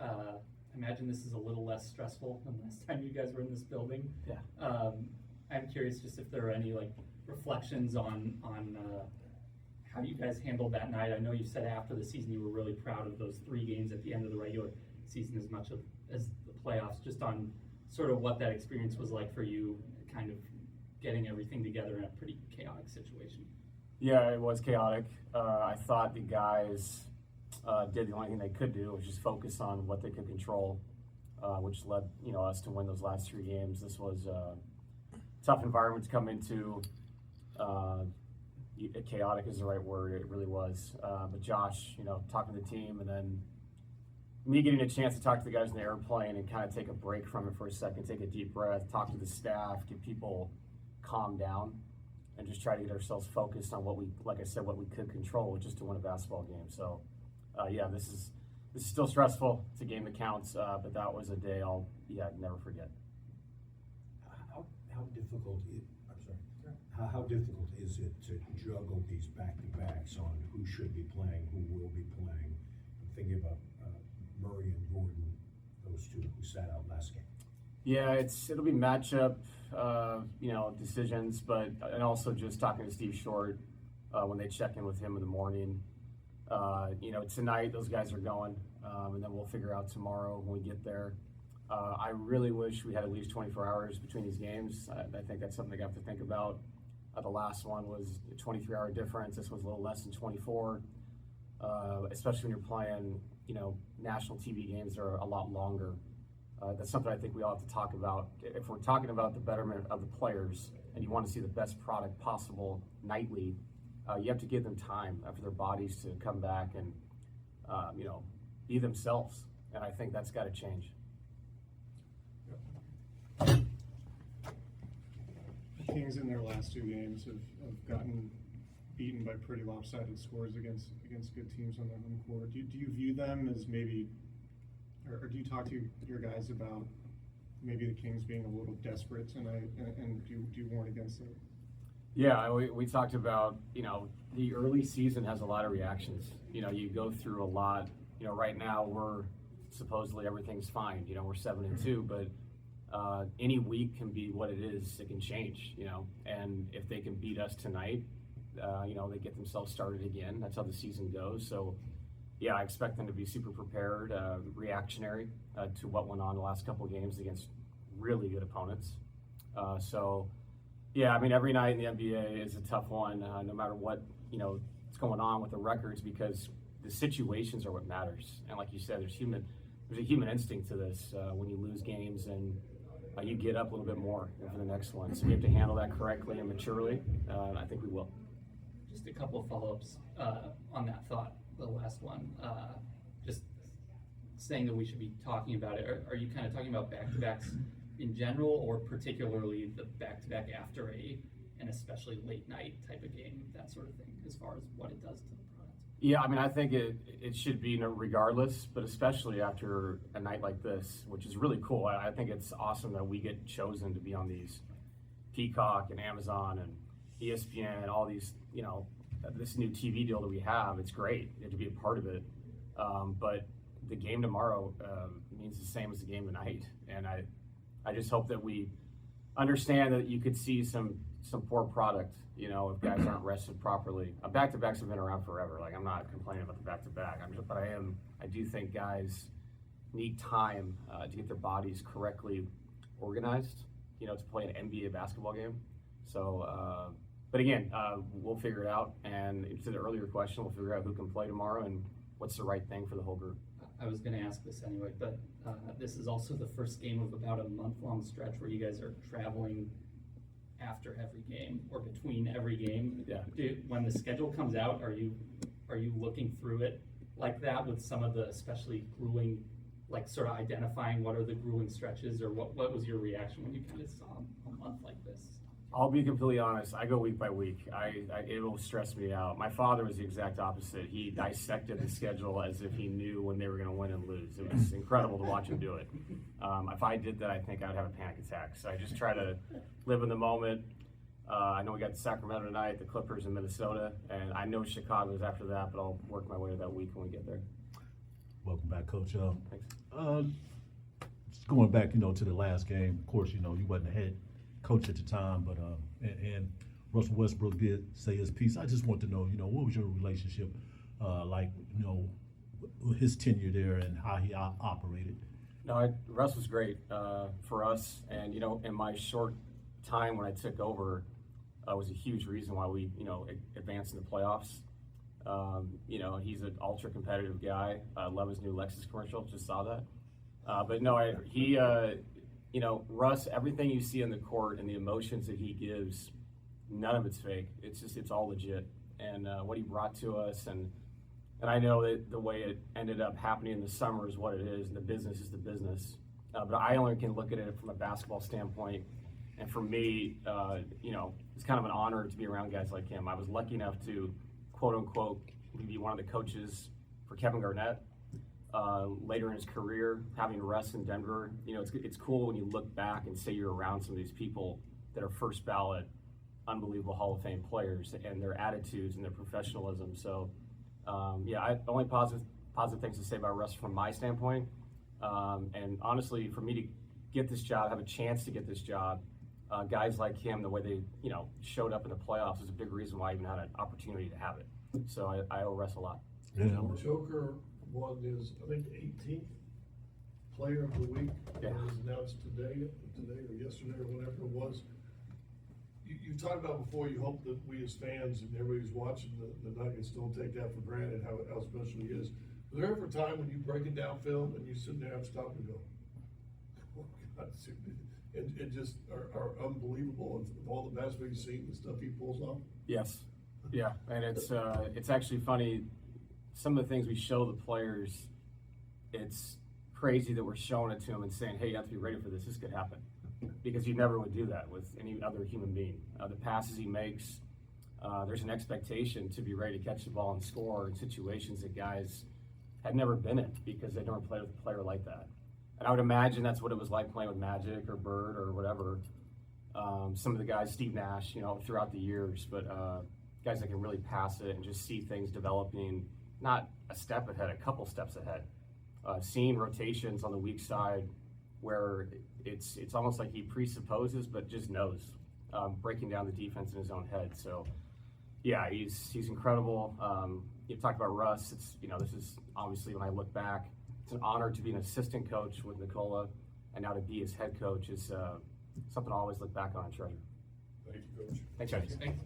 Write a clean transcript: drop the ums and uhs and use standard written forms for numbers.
I imagine this is a little less stressful than last time you guys were in this building. Yeah. I'm curious just if there are any like reflections on how you guys handled that night. I know you said after the season you were really proud of those 3 games at the end of the regular season as much as the playoffs, just on sort of what that experience was like for you, kind of getting everything together in a pretty chaotic situation. Yeah, it was chaotic. I thought the guys did the only thing they could do, was just focus on what they could control, which led us to win those last 3 games. This was a tough environment to come into. Chaotic is the right word. It really was. But Josh, talking to the team, and then me getting a chance to talk to the guys in the airplane and kind of take a break from it for a second, take a deep breath, talk to the staff, get people calm down, and just try to get ourselves focused on what we could control, which is to win a basketball game. So, this is still stressful. It's a game that counts, but that was a day I'll never forget. How difficult is it to juggle these back-to-backs on who should be playing, who will be playing? I'm thinking about Murray and Gordon, those 2 who sat out last game. Yeah, it'll be matchup, decisions, and also just talking to Steve Short when they check in with him in the morning. Tonight those guys are going, and then we'll figure out tomorrow when we get there. I really wish we had at least 24 hours between these games. I think that's something I have to think about. The last one was a 23-hour difference. This was a little less than 24, especially when you're playing, national TV games that are a lot longer. That's something I think we all have to talk about. If we're talking about the betterment of the players and you want to see the best product possible nightly, you have to give them time for their bodies to come back and, be themselves. And I think that's got to change. The Kings in their last 2 games have gotten beaten by pretty lopsided scores against good teams on their home court. Do you view them as maybe, or do you talk to your guys about maybe the Kings being a little desperate tonight, and do you warn against it? Yeah, we talked about, the early season has a lot of reactions. You go through a lot. Right now we're supposedly everything's fine. We're 7-2, but any week can be what it is. It can change, and if they can beat us tonight, they get themselves started again. That's how the season goes. So, I expect them to be super prepared, reactionary to what went on the last couple of games against really good opponents. Every night in the NBA is a tough one, no matter what, what's going on with the records, because the situations are what matters. And like you said, there's a human instinct to this when you lose games, and you get up a little bit more for the next one. So we have to handle that correctly and maturely, and I think we will. Just a couple of follow-ups on that thought, the last one. Just saying that we should be talking about it. Are you kind of talking about back-to-backs in general, or particularly the back-to-back after an especially late night type of game, that sort of thing, as far as what it does to the product? Yeah, I think it should be regardless, but especially after a night like this, which is really cool. I think it's awesome that we get chosen to be on these Peacock and Amazon and ESPN, all these, this new TV deal that we have. It's great to be a part of it. But the game tomorrow means the same as the game tonight. And I just hope that we understand that you could see some poor product, if guys aren't rested properly. Back-to-backs have been around forever. Like, I'm not complaining about the back-to-back, but I do think guys need time to get their bodies correctly organized, to play an NBA basketball game. So, but again, we'll figure it out. And to the earlier question, we'll figure out who can play tomorrow and what's the right thing for the whole group. I was going to ask this anyway, but this is also the first game of about a month-long stretch where you guys are traveling after every game or between every game. Yeah. When the schedule comes out, are you looking through it like that with some of the especially grueling, like sort of identifying what are the grueling stretches, or what was your reaction when you kind of saw a month like this? I'll be completely honest. I go week by week. It'll stress me out. My father was the exact opposite. He dissected the schedule as if he knew when they were going to win and lose. It was incredible to watch him do it. If I did that, I think I'd have a panic attack. So I just try to live in the moment. I know we got Sacramento tonight, the Clippers in Minnesota, and I know Chicago's after that, but I'll work my way to that week when we get there. Welcome back, Coach. Thanks. Just going back, to the last game. Of course, you wasn't the head coach at the time, but and Russell Westbrook did say his piece. I just want to know, what was your relationship like, his tenure there and how he operated? No, Russ was great for us, and in my short time when I took over, was a huge reason why we advanced in the playoffs. He's an ultra competitive guy. I love his new Lexus commercial. Just saw that. But no, Russ. Everything you see on the court and the emotions that he gives, none of it's fake. It's all legit. And what he brought to us, and I know that the way it ended up happening in the summer is what it is, and the business is the business. But I only can look at it from a basketball standpoint. And for me, it's kind of an honor to be around guys like him. I was lucky enough to, quote unquote, be one of the coaches for Kevin Garnett later in his career, having Russ in Denver. It's cool when you look back and say you're around some of these people that are first ballot, unbelievable Hall of Fame players, and their attitudes and their professionalism. So, only positive things to say about Russ from my standpoint. And honestly, for me to get this job, have a chance to get this job, guys like him, the way they, showed up in the playoffs is a big reason why I even had an opportunity to have it. So I owe Russ a lot. Yeah. Joker won his, I think, 18th Player of the Week. Yeah. It was announced today or yesterday or whatever it was. You talked about before, you hope that we as fans and everybody who's watching the Nuggets don't take that for granted, how special he is. Was there ever a time when you breaking down film and you sit there and stop and go, oh God, and just are unbelievable of all the basketball you've seen, the stuff he pulls off? Yes. Yeah. And it's actually funny. Some of the things we show the players, it's crazy that we're showing it to them and saying, hey, you have to be ready for this. This could happen. Because you never would do that with any other human being. The passes he makes, there's an expectation to be ready to catch the ball and score in situations that guys had never been in because they'd never played with a player like that. And I would imagine that's what it was like playing with Magic or Bird or whatever. Some of the guys, Steve Nash, throughout the years, but guys that can really pass it and just see things developing, not a step ahead, a couple steps ahead. Seeing rotations on the weak side where it's almost like he presupposes but just knows, breaking down the defense in his own head. So yeah, he's incredible. You talked about Russ. This is obviously, when I look back, it's an honor to be an assistant coach with Nikola, and now to be his head coach is something I always look back on and treasure. Thank you, Coach. Thanks, guys. Thanks.